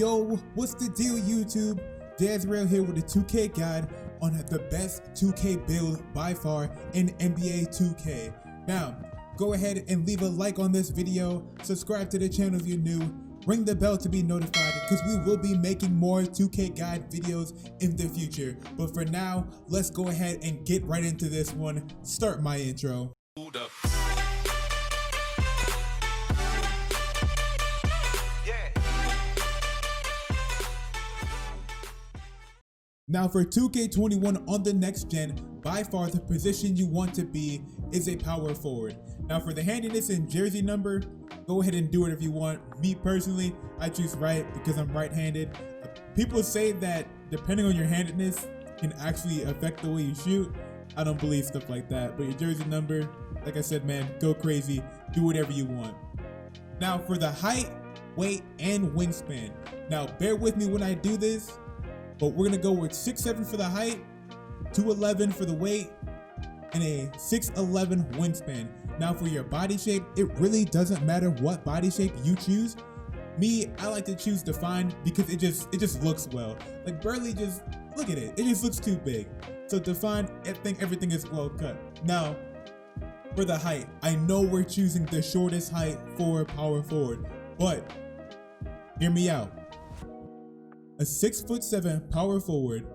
Yo, what's the deal, YouTube? Jazrael here with the 2K guide on the best 2K build by far in NBA 2K. Now, go ahead and leave a like on this video, subscribe to the channel if you're new, ring the bell to be notified because we will be making more 2K guide videos in the future. But for now, let's go ahead and get right into this one. Start my intro. Hold up. Now for 2K21 on the next gen, by far the position you want to be is a power forward. Now for the handiness and jersey number, go ahead and do it if you want. Me personally, I choose right because I'm right-handed. People say that depending on your handedness can actually affect the way you shoot. I don't believe stuff like that, but your jersey number, like I said, man, go crazy, do whatever you want. Now for the height, weight, and wingspan. Now bear with me when I do this, but we're gonna go with 6'7" for the height, 2'11" for the weight, and a 6'11" wingspan. Now for your body shape, it really doesn't matter what body shape you choose. Me, I like to choose defined because it just looks well. Like Burley, just look at it, it just looks too big. So defined, I think everything is well cut. Now, for the height, I know we're choosing the shortest height for power forward, but hear me out. A 6'7" power forward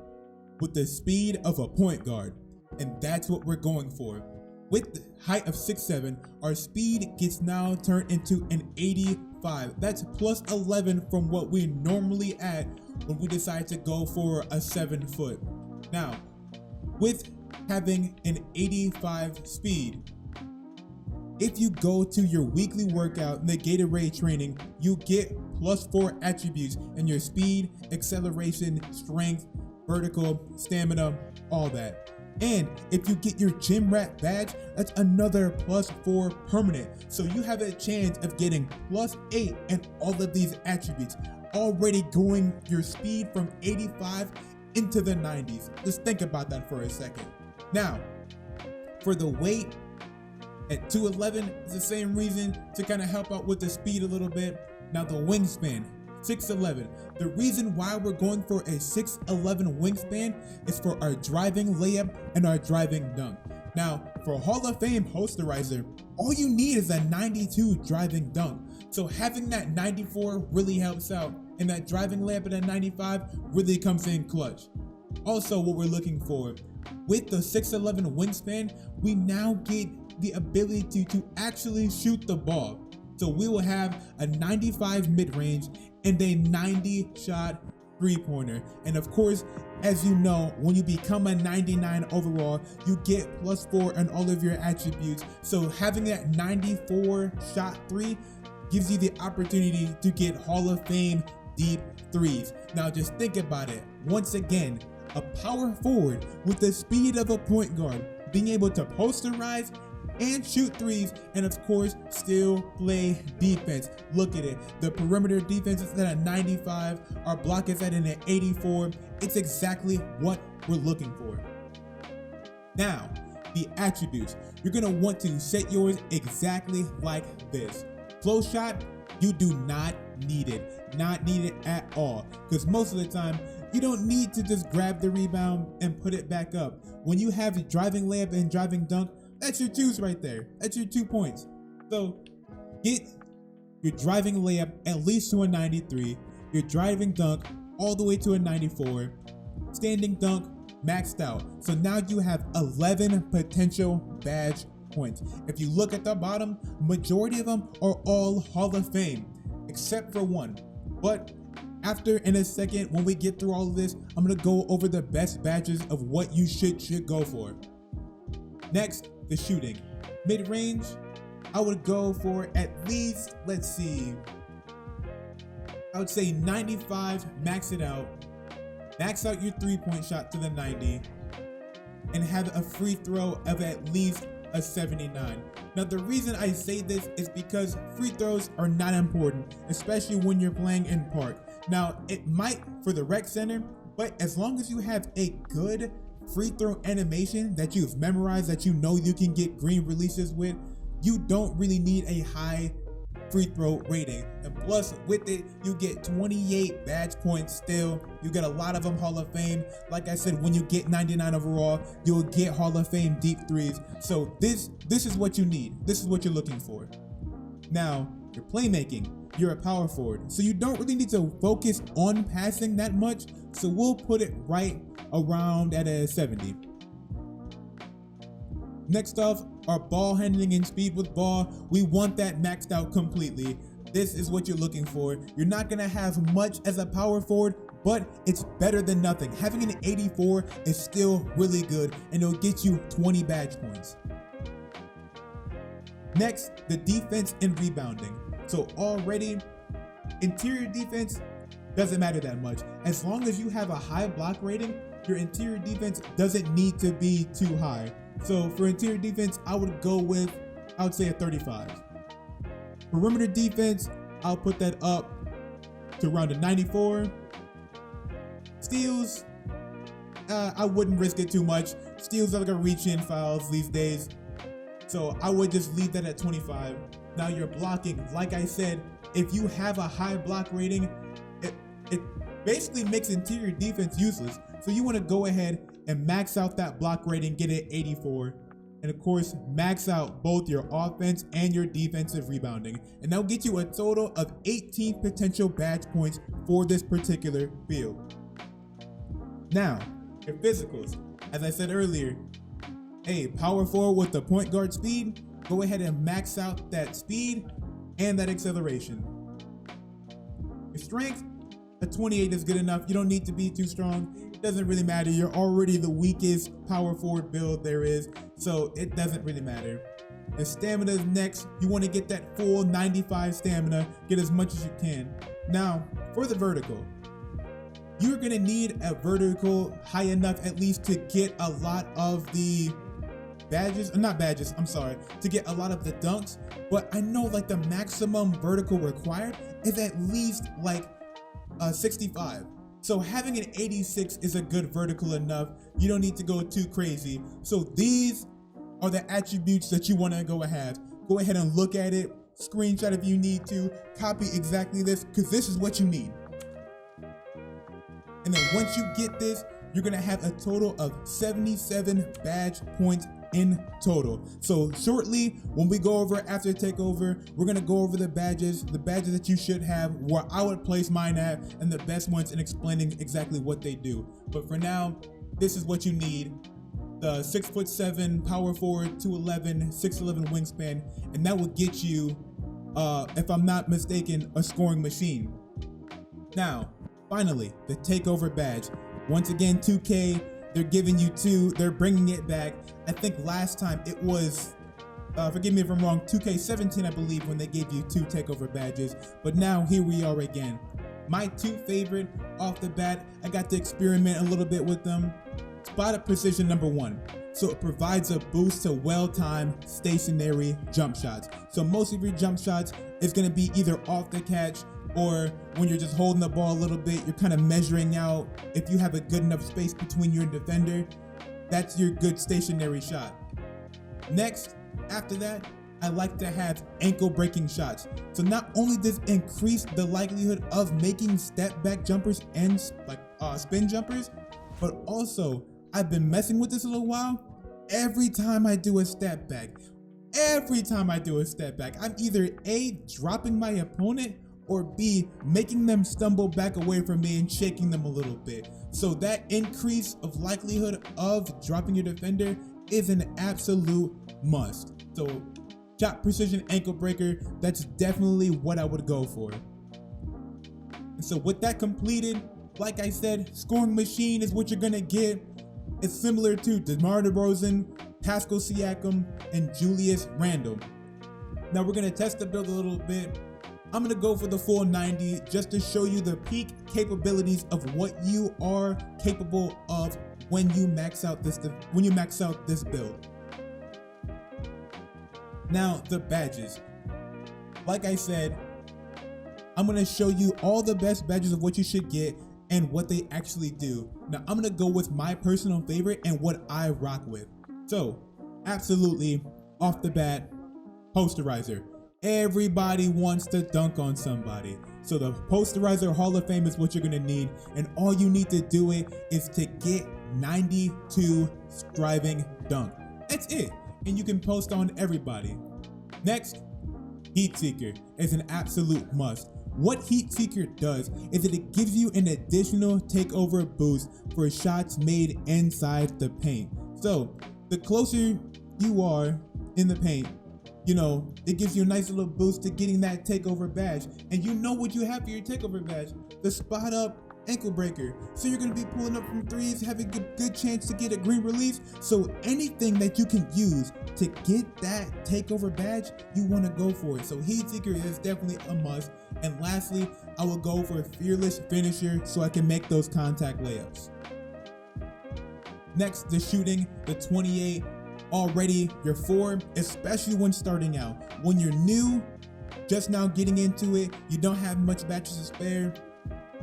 with the speed of a point guard, and that's what we're going for. With the height of 6'7", our speed gets now turned into an 85. That's plus 11 from what we normally at when we decide to go for a 7 foot. Now, with having an 85 speed, if you go to your weekly workout in the Gatorade training, you get +4 attributes in your speed, acceleration, strength, vertical, stamina, all that. And if you get your gym rat badge, that's another +4 permanent. So you have a chance of getting +8 in all of these attributes, already going your speed from 85 into the 90s. Just think about that for a second. Now, for the weight, at 2'11", it's the same reason to kind of help out with the speed a little bit. Now the wingspan, 6'11". The reason why we're going for a 6'11" wingspan is for our driving layup and our driving dunk. Now for Hall of Fame posterizer, all you need is a 92 driving dunk. So having that 94 really helps out, and that driving layup at a 95 really comes in clutch. Also, what we're looking for, with the 6'11" wingspan, we now get the ability to actually shoot the ball. So we will have a 95 mid-range and a 90 shot three-pointer. And of course, as you know, when you become a 99 overall, you get +4 in all of your attributes. So having that 94 shot three gives you the opportunity to get Hall of Fame deep threes. Now just think about it. Once again, a power forward with the speed of a point guard, being able to posterize and shoot threes, and of course still play defense. Look at it, the perimeter defense is at a 95, our block is at an 84. It's exactly what we're looking for. Now the attributes, you're gonna want to set yours exactly like this. Flow shot, you do not need it, at all, because most of the time you don't need to just grab the rebound and put it back up. When you have a driving layup and driving dunk, that's your twos right there. That's your 2 points. So get your driving layup at least to a 93, your driving dunk all the way to a 94, standing dunk maxed out. So now you have 11 potential badge points. If you look at the bottom, majority of them are all Hall of Fame, except for one. But after, in a second, when we get through all of this, I'm gonna go over the best badges of what you should go for. Next, the shooting. Mid-range, I would go for at least, let's see, I would say 95, max it out. Max out your 3-point shot to the 90, and have a free throw of at least a 79. Now the reason I say this is because free throws are not important, especially when you're playing in park. Now it might for the rec center, but as long as you have a good free throw animation that you've memorized, that you know you can get green releases with, you don't really need a high free throw rating. And plus with it, you get 28 badge points still. You get a lot of them Hall of Fame. Like I said, when you get 99 overall, you'll get Hall of Fame deep threes. So this is what you need. This is what you're looking for. Now, your playmaking. You're a power forward, so you don't really need to focus on passing that much. So we'll put it right around at a 70. Next off, our ball handling and speed with ball. We want that maxed out completely. This is what you're looking for. You're not gonna have much as a power forward, but it's better than nothing. Having an 84 is still really good, and it'll get you 20 badge points. Next, the defense and rebounding. So already, interior defense doesn't matter that much. As long as you have a high block rating, your interior defense doesn't need to be too high. So for interior defense, I would say a 35. Perimeter defense, I'll put that up to around a 94. Steals, I wouldn't risk it too much. Steals are like a reach-in fouls these days. So I would just leave that at 25. Now you're blocking, like I said, if you have a high block rating, it basically makes interior defense useless. So you want to go ahead and max out that block rating, get it 84. And of course, max out both your offense and your defensive rebounding. And that'll get you a total of 18 potential badge points for this particular field. Now, your physicals. As I said earlier, a power forward with the point guard speed, go ahead and max out that speed and that acceleration. Your strength, a 28 is good enough. You don't need to be too strong. It doesn't really matter. You're already the weakest power forward build there is, so it doesn't really matter. The stamina is next. You want to get that full 95 stamina, get as much as you can. Now, for the vertical, you're gonna need a vertical high enough at least to get a lot of the to get a lot of the dunks, but I know like the maximum vertical required is at least like 65. So having an 86 is a good vertical enough. You don't need to go too crazy. So these are the attributes that you want to go ahead and look at it, screenshot if you need to, copy exactly this, because this is what you need. And then once you get this, you're gonna have a total of 77 badge points in total. So shortly, when we go over after takeover, we're gonna go over the badges that you should have, where I would place mine at, and the best ones, and explaining exactly what they do. But for now, this is what you need. The 6'7" power forward, 211, 6'11" wingspan, and that will get you, if I'm not mistaken, a scoring machine. Now, finally, the takeover badge. Once again, 2K, they're giving you two, they're bringing it back. I think last time it was, forgive me if I'm wrong, 2K17, I believe, when they gave you 2 takeover badges. But now here we are again. My 2 favorite off the bat, I got to experiment a little bit with them. Spot of precision number 1. So it provides a boost to well-timed stationary jump shots. So most of your jump shots is gonna be either off the catch, or when you're just holding the ball a little bit, you're kind of measuring out if you have a good enough space between you and defender. That's your good stationary shot. Next, after that, I like to have ankle breaking shots. So not only does it increase the likelihood of making step back jumpers and spin jumpers, but also I've been messing with this a little while. Every time I do a step back, I'm either A, dropping my opponent, or B, making them stumble back away from me and shaking them a little bit. So that increase of likelihood of dropping your defender is an absolute must. So shot precision ankle breaker, that's definitely what I would go for. And so with that completed, like I said, scoring machine is what you're gonna get. It's similar to DeMar DeRozan, Pascal Siakam, and Julius Randle. Now we're gonna test the build a little bit. I'm gonna go for the full 90 just to show you the peak capabilities of what you are capable of when you max out this build. Now the badges. Like I said, I'm gonna show you all the best badges of what you should get and what they actually do. Now I'm gonna go with my personal favorite and what I rock with. So absolutely off the bat, posterizer. Everybody wants to dunk on somebody. So the Posterizer Hall of Fame is what you're gonna need, and all you need to do it is to get 92 striving dunk. That's it, and you can post on everybody. Next, Heat Seeker is an absolute must. What Heat Seeker does is that it gives you an additional takeover boost for shots made inside the paint. So the closer you are in the paint, it gives you a nice little boost to getting that takeover badge. And you know what you have for your takeover badge? The spot up ankle breaker. So you're going to be pulling up from threes, having a good chance to get a green release. So anything that you can use to get that takeover badge, you want to go for it. So Heat Seeker is definitely a must. And lastly, I will go for Fearless Finisher so I can make those contact layups. Next, the shooting, the 28. Already your form, especially when starting out. When you're new, just now getting into it, you don't have much batches to spare,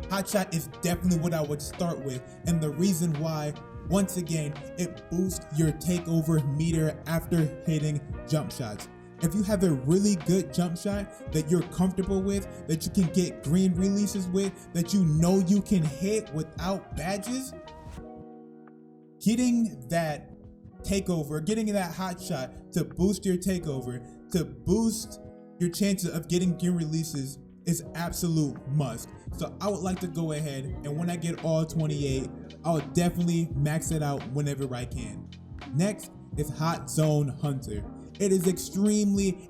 hot shot is definitely what I would start with. And the reason why, once again, it boosts your takeover meter after hitting jump shots. If you have a really good jump shot that you're comfortable with, that you can get green releases with, that you know you can hit without badges, getting that takeover, getting that hot shot to boost your takeover, to boost your chances of getting green releases is absolute must. So I would like to go ahead, and when I get all 28, I'll definitely max it out whenever I can. Next is Hot Zone Hunter. It is extremely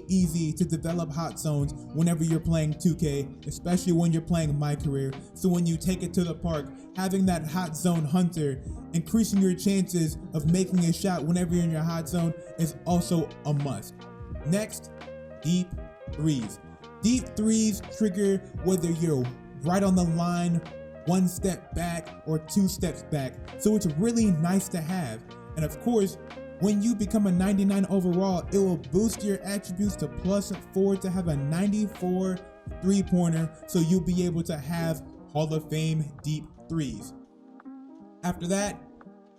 easy to develop hot zones whenever you're playing 2K, especially when you're playing My Career. So when you take it to the park, having that Hot Zone Hunter, increasing your chances of making a shot whenever you're in your hot zone is also a must. Next, deep threes. Deep threes trigger whether you're right on the line, 1 step back, or 2 steps back. So it's really nice to have. And of course, when you become a 99 overall, it will boost your attributes to +4 to have a 94 three-pointer, so you'll be able to have Hall of Fame deep threes. After that,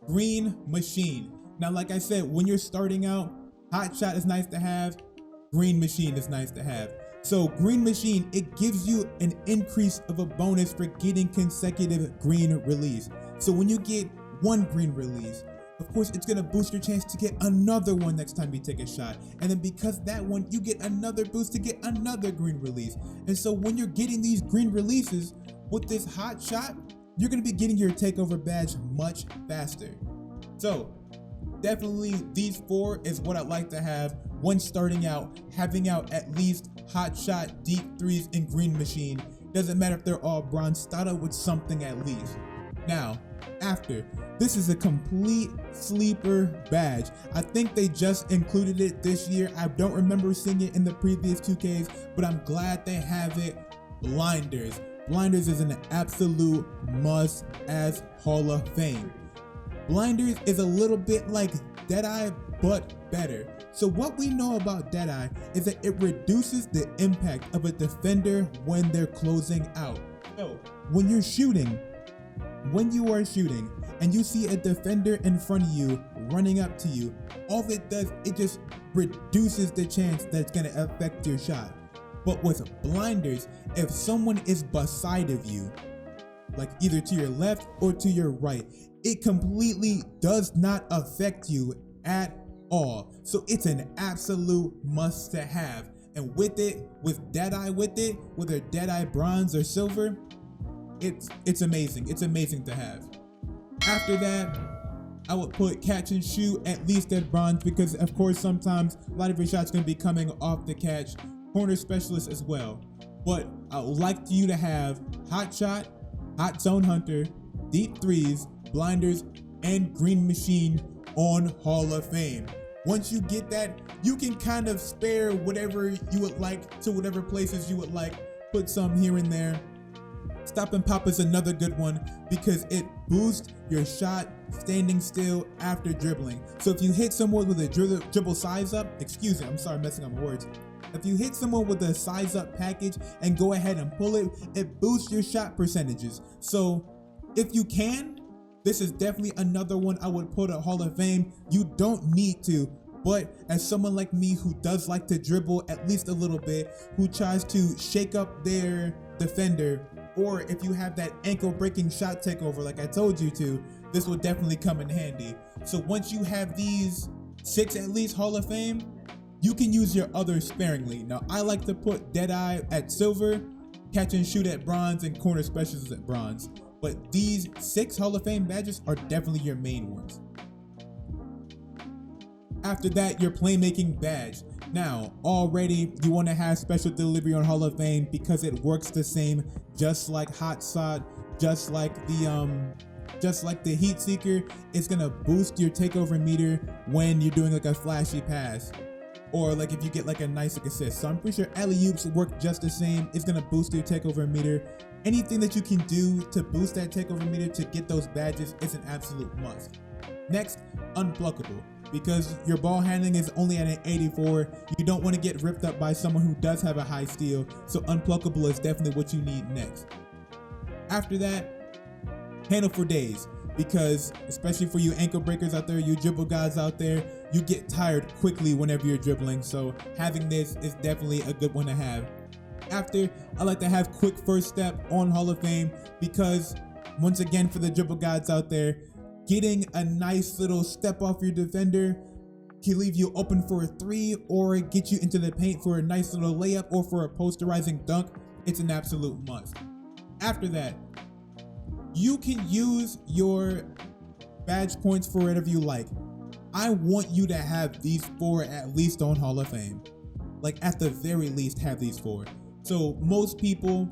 Green Machine. Now, like I said, when you're starting out, Hot Shot is nice to have, Green Machine is nice to have. So Green Machine, it gives you an increase of a bonus for getting consecutive green release. So when you get 1 green release, of course, it's going to boost your chance to get another one next time you take a shot. And then because that one, you get another boost to get another green release. And so when you're getting these green releases with this hot shot, you're going to be getting your takeover badge much faster. So definitely these 4 is what I'd like to have when starting out, having out at least hot shot, deep threes, and green machine. Doesn't matter if they're all bronze, start out with something at least. Now, after, this is a complete sleeper badge. I think they just included it this year. I don't remember seeing it in the previous 2Ks, but I'm glad they have it. Blinders. Blinders is an absolute must as Hall of Fame. Blinders is a little bit like Deadeye, but better. So what we know about Deadeye is that it reduces the impact of a defender when they're closing out. So when you are shooting and you see a defender in front of you running up to you, all it does, it just reduces the chance that it's going to affect your shot. But with blinders, if someone is beside of you, like either to your left or to your right, it completely does not affect you at all. So it's an absolute must to have. And with it, with Deadeye with it, whether Deadeye bronze or silver, it's amazing. It's amazing to have. After that, I would put catch and shoot at least at bronze, because of course sometimes a lot of your shots going to be coming off the catch. Corner specialist as well. But I would like you to have hot shot, hot zone hunter, deep threes, blinders, and green machine on Hall of Fame. Once you get that, you can kind of spare whatever you would like to whatever places you would like. Put some here and there. Stop and pop is another good one because it boosts your shot standing still after dribbling. So if you hit someone with a dribble size up, excuse me, I'm sorry, messing up my words. If you hit someone with a size up package and go ahead and pull it, it boosts your shot percentages. So if you can, this is definitely another one I would put at Hall of Fame. You don't need to, But as someone like me who does like to dribble at least a little bit, who tries to shake up their defender, or if you have that ankle breaking shot takeover like I told you to, this will definitely come in handy. So once you have these 6 at least Hall of Fame, you can use your others sparingly. Now I like to put Deadeye at silver, catch and shoot at bronze, and corner specialists at bronze. But these 6 Hall of Fame badges are definitely your main ones. After that, your playmaking badge. Now, already you want to have special delivery on Hall of Fame because it works the same, just like Hot Shot, just like the Heat Seeker. It's gonna boost your takeover meter when you're doing like a flashy pass, or like if you get like a nice assist. So I'm pretty sure alley-oops work just the same. It's gonna boost your takeover meter. Anything that you can do to boost that takeover meter to get those badges is an absolute must. Next, unblockable. Because your ball handling is only at an 84, you don't want to get ripped up by someone who does have a high steal, so unblockable is definitely what you need next. After that, handle for days, because especially for you ankle breakers out there, you dribble guys out there, you get tired quickly whenever you're dribbling, so having this is definitely a good one to have. After, I like to have quick first step on Hall of Fame, because once again for the dribble guys out there, getting a nice little step off your defender can leave you open for a 3 or get you into the paint for a nice little layup or for a posterizing dunk. It's an absolute must. After that, you can use your badge points for whatever you like. I want you to have these 4 at least on Hall of Fame. Like at the very least have these 4. So most people,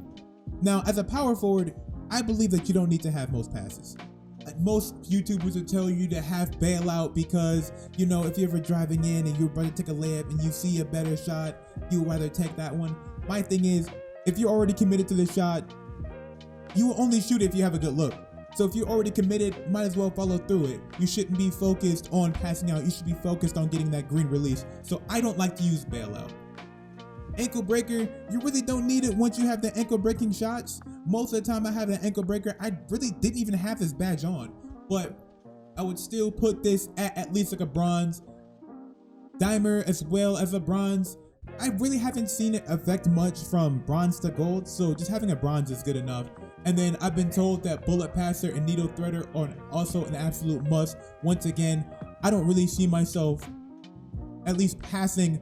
now as a power forward, I believe that you don't need to have most passes. Like most YouTubers will tell you to have bailout because, you know, if you're ever driving in and you're about to take a layup and you see a better shot, you'd rather take that one. My thing is, if you're already committed to the shot, you will only shoot it if you have a good look. So if you're already committed, might as well follow through it. You shouldn't be focused on passing out. You should be focused on getting that green release. So I don't like to use bailout. Ankle breaker, you really don't need it once you have the ankle breaking shots. Most of the time I have an ankle breaker, I really didn't even have this badge on, but I would still put this at least like a bronze. Dimer as well as a bronze. I really haven't seen it affect much from bronze to gold, so just having a bronze is good enough. And then I've been told that bullet passer and needle threader are also an absolute must. Once again, I don't really see myself at least passing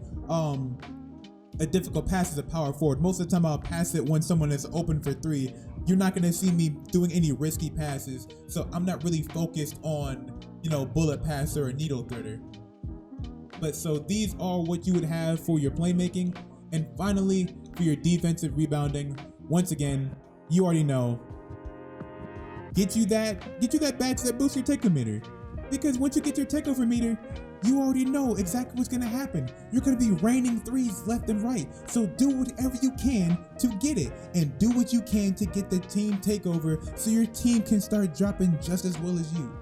a difficult pass as a power forward. Most of the time I'll pass it when someone is open for 3. You're not going to see me doing any risky passes, so I'm not really focused on, you know, bullet passer or needle threader. But so these are what you would have for your playmaking. And finally, for your defensive rebounding, once again, you already know, get you that badge that boosts your takeover meter. Because once you get your takeover meter, you already know exactly what's gonna happen. You're gonna be raining 3s left and right. So do whatever you can to get it, and do what you can to get the team takeover so your team can start dropping just as well as you.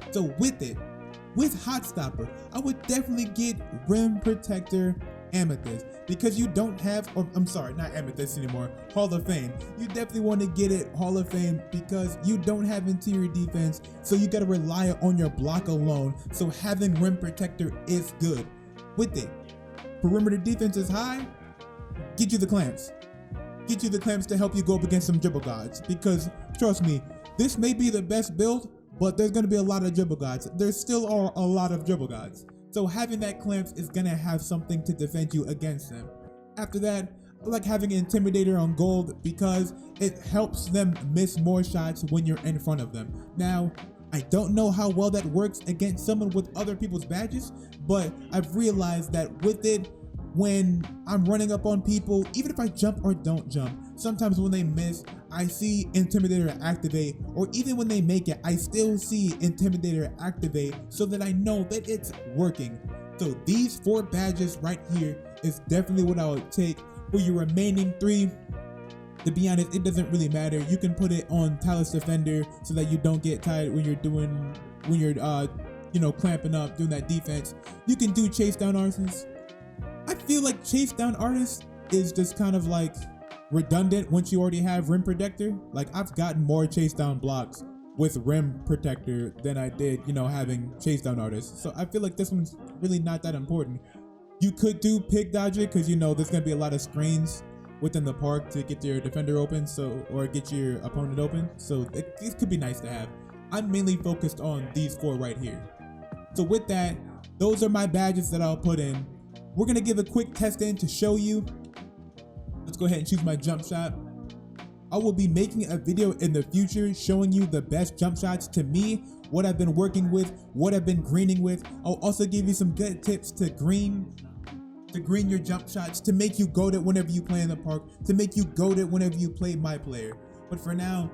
So with Hot Stopper, I would definitely get Rim Protector Amethyst, because you don't have, I'm sorry, not Amethyst anymore, Hall of Fame. You definitely want to get it Hall of Fame because you don't have interior defense, so you got to rely on your block alone. So having Rim Protector is good. With it, perimeter defense is high, get you the clamps. Get you the clamps to help you go up against some dribble gods, because trust me, this may be the best build, but there's going to be a lot of dribble gods. There still are a lot of dribble gods. So having that clamps is gonna have something to defend you against them. After that, I like having Intimidator on gold because it helps them miss more shots when you're in front of them. Now, I don't know how well that works against someone with other people's badges, but I've realized that with it, when I'm running up on people, even if I jump or don't jump, sometimes when they miss, I see Intimidator activate, or even when they make it, I still see Intimidator activate so that I know that it's working. So these 4 badges right here is definitely what I would take. For your remaining 3, to be honest, it doesn't really matter. You can put it on Talus Defender so that you don't get tired when you're clamping up, doing that defense. You can do Chase Down Artists. I feel like Chase Down Artist is just kind of like redundant once you already have Rim Protector. Like I've gotten more Chase Down blocks with rim protector than I did, you know, having chase down artists. So I feel like this one's really not that important. You could do pick dodger because, you know, there's going to be a lot of screens within the park to get your defender open, so, or get your opponent open. So it could be nice to have. I'm mainly focused on these 4 right here. So with that, those are my badges that I'll put in. We're going to give a quick test in to show you. Let's go ahead and choose my jump shot. I will be making a video in the future showing you the best jump shots to me, what I've been working with, what I've been greening with. I'll also give you some good tips to green your jump shots, to make you goated whenever you play in the park, to make you goated whenever you play my player. But for now,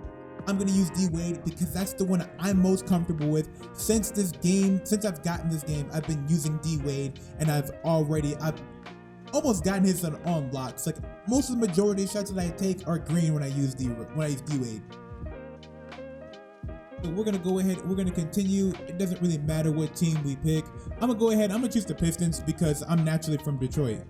I'm gonna use D-Wade because that's the one I'm most comfortable with. Since I've gotten this game, I've been using D-Wade, and I've almost gotten his on locks. Like most of the majority of shots that I take are green when I use D-Wade. So we're gonna go ahead, we're gonna continue. It doesn't really matter what team we pick. I'm gonna go ahead, I'm gonna choose the Pistons because I'm naturally from Detroit.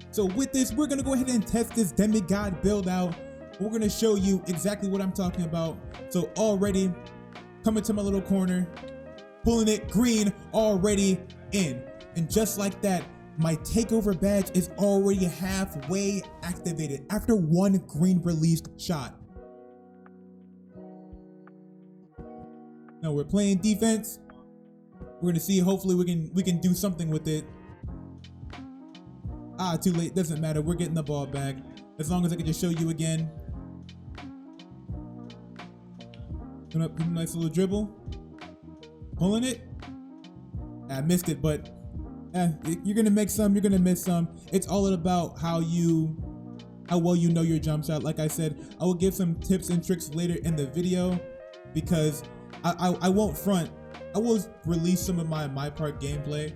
So with this, we're gonna go ahead and test this DemiGod build out. We're gonna show you exactly what I'm talking about. So already coming to my little corner, pulling it green, already in. And just like that, my takeover badge is already halfway activated after 1 green released shot. Now we're playing defense. We're gonna see, hopefully we can do something with it. Too late, doesn't matter. We're getting the ball back. As long as I can just show you again. Gonna put a nice little dribble. Pulling it. I missed it, but you're gonna make some, you're gonna miss some. It's all about how well you know your jump shot. Like I said, I will give some tips and tricks later in the video because I won't front. I will release some of my part gameplay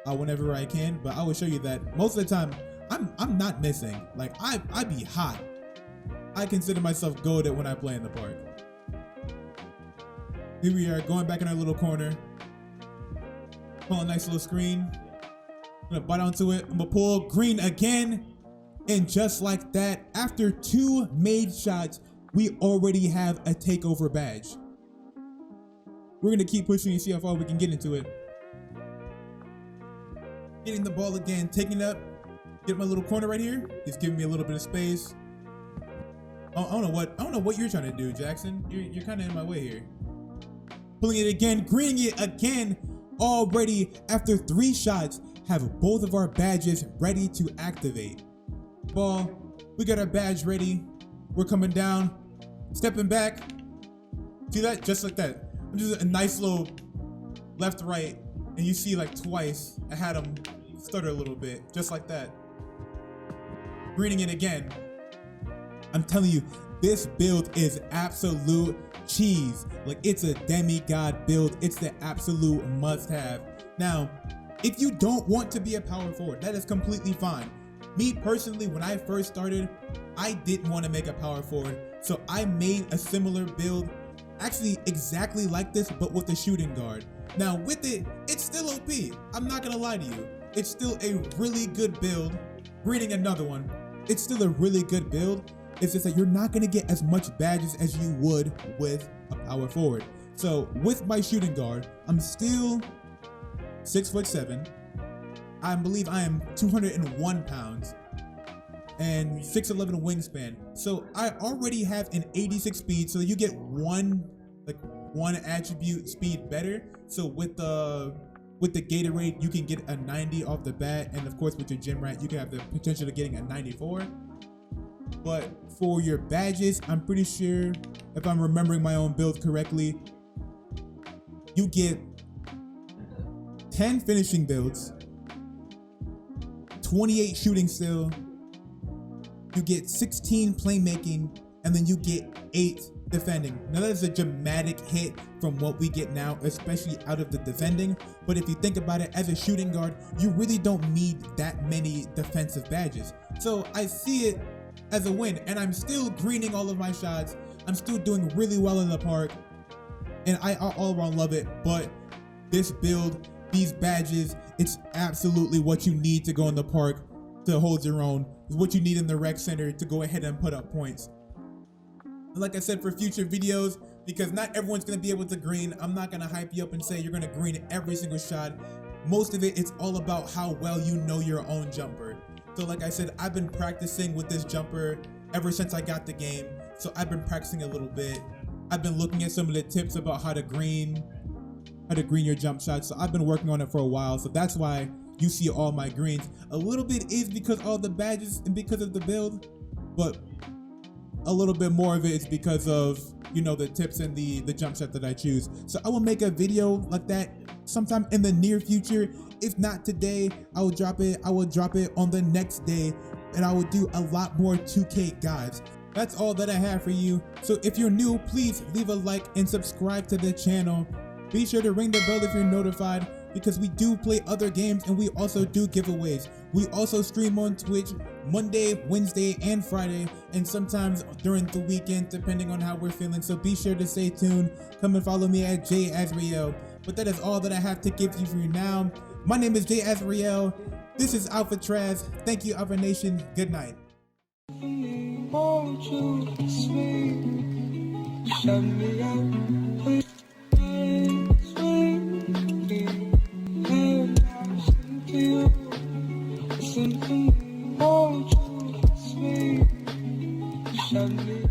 whenever I can, but I will show you that most of the time I'm not missing. Like I be hot. I consider myself goated when I play in the park. Here we are going back in our little corner. Pull a nice little screen. I'm gonna bite onto it. I'm gonna pull green again. And just like that, after 2 made shots, we already have a takeover badge. We're gonna keep pushing and see how far we can get into it. Getting the ball again, taking it up, get my little corner right here. He's giving me a little bit of space. I don't know what you're trying to do, Jackson. You're kind of in my way here. Pulling it again, greening it again. Already after 3 shots, have both of our badges ready to activate. Ball, we got our badge ready. We're coming down, stepping back. See that? Just like that. Just a nice little left, right. And you see like twice, I had him stutter a little bit, just like that. Greening it again. I'm telling you, this build is absolute cheese. Like it's a DemiGod build. It's the absolute must-have. Now, if you don't want to be a power forward, that is completely fine. Me personally, when I first started, I didn't want to make a power forward. So I made a similar build, actually exactly like this, but with a shooting guard. Now with it, it's still OP. I'm not gonna lie to you. It's still a really good build. Reading another one, it's still a really good build. It's just that you're not gonna get as much badges as you would with a power forward. So with my shooting guard, I'm still 6'7". I believe I am 201 pounds and 6'11" wingspan. So I already have an 86 speed. So you get one attribute speed better. So with the Gatorade, you can get a 90 off the bat, and of course with your gym rat, you can have the potential of getting a 94. But for your badges, I'm pretty sure, if I'm remembering my own build correctly, you get 10 finishing builds, 28 shooting still, you get 16 playmaking, and then you get 8 defending. Now that is a dramatic hit from what we get now, especially out of the defending. But if you think about it, as a shooting guard, you really don't need that many defensive badges. So I see it as a win, and I'm still greening all of my shots. I'm still doing really well in the park, and I all around love it. But this build, these badges, it's absolutely what you need to go in the park. to hold your own is what you need in the rec center to go ahead and put up points. And like I said, for future videos, because not everyone's going to be able to green, I'm not going to hype you up and say you're going to green every single shot. Most of it, it's all about how well you know your own jumper. So like I said, I've been practicing with this jumper ever since I got the game. So I've been practicing a little bit. I've been looking at some of the tips about how to green your jump shots. So I've been working on it for a while. So that's why you see all my greens. A little bit is because all the badges and because of the build, but a little bit more of it is because of, you know, the tips and the jump shot that I choose. So I will make a video like that sometime in the near future. If not today, I will drop it on the next day, and I will do a lot more 2K guides. That's all that I have for you. So if you're new, please leave a like and subscribe to the channel. Be sure to ring the bell if you're notified, because we do play other games and we also do giveaways. We also stream on Twitch Monday, Wednesday, and Friday, and sometimes during the weekend, depending on how we're feeling. So be sure to stay tuned. Come and follow me at JAzriel. But that is all that I have to give you for now. My name is JAzriel. This is Alpha Traz. Thank you, Alpha Nation. Good night. Shut me